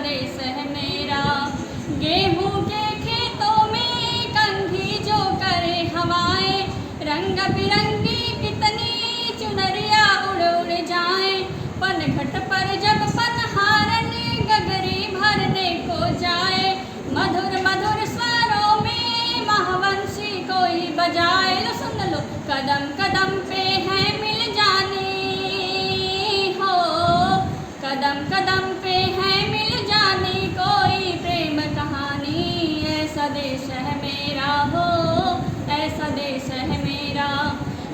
देश है मेरा। गेहूं के खेतों में कंघी जो करे हवाएं, रंग बिरंगी कितनी चुनरिया उड़ उड़ जाए। पनघट पर जब पनहारन गगरी भरने को जाए, मधुर मधुर स्वरों में महावंशी कोई बजाए। लो सुन लो, कदम कदम पे है मिल जाने हो, कदम कदम पे है मिल जाने कोई प्रेम कहानी। ऐसा देश है मेरा हो, ऐसा देश है मेरा।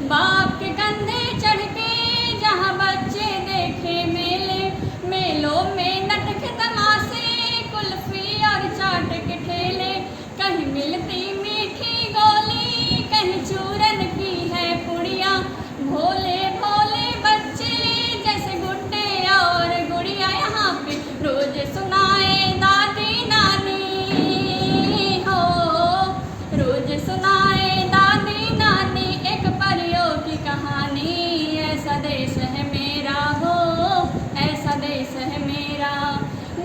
बाप के कंधे चढ़ के जहाँ बच्चे देखे मेले, मेलों में नटक तमाशे कुल्फी और चाट के ठेले। कहीं मिलती मीठी गोली, कहीं चूरन की है पुड़िया। भोले भोले बच्चे जैसे गुड्डे और गुड़िया, यहाँ पे रोज सुनाए दादी नानी हो, रोज सुनाए दादी नानी एक परियों की कहानी। ऐसा देश है मेरा हो, ऐसा देश है मेरा।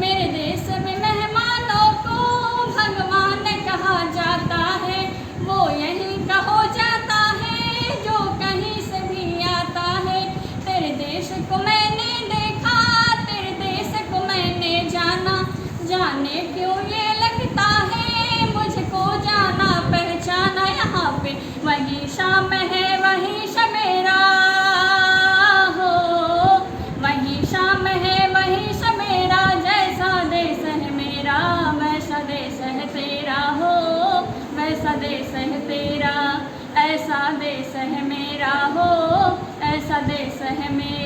मेरे देश में मेहमानों को भगवान कहा जाता है, वो यहीं का हो जाता है जो कहीं से भी आता है। तेरे देश को मैंने देखा, तेरे देश को मैंने जाना, जाने क्यों ये लगता है मुझको जाना पहचाना। यहाँ पे वही शाम है वही सवेरा हो, वही शाम है वही सवेरा। जैसा देश है मेरा वैसा देश है तेरा हो, वैसा देश है तेरा। ऐसा देश है मेरा हो, ऐसा देश है मेरा।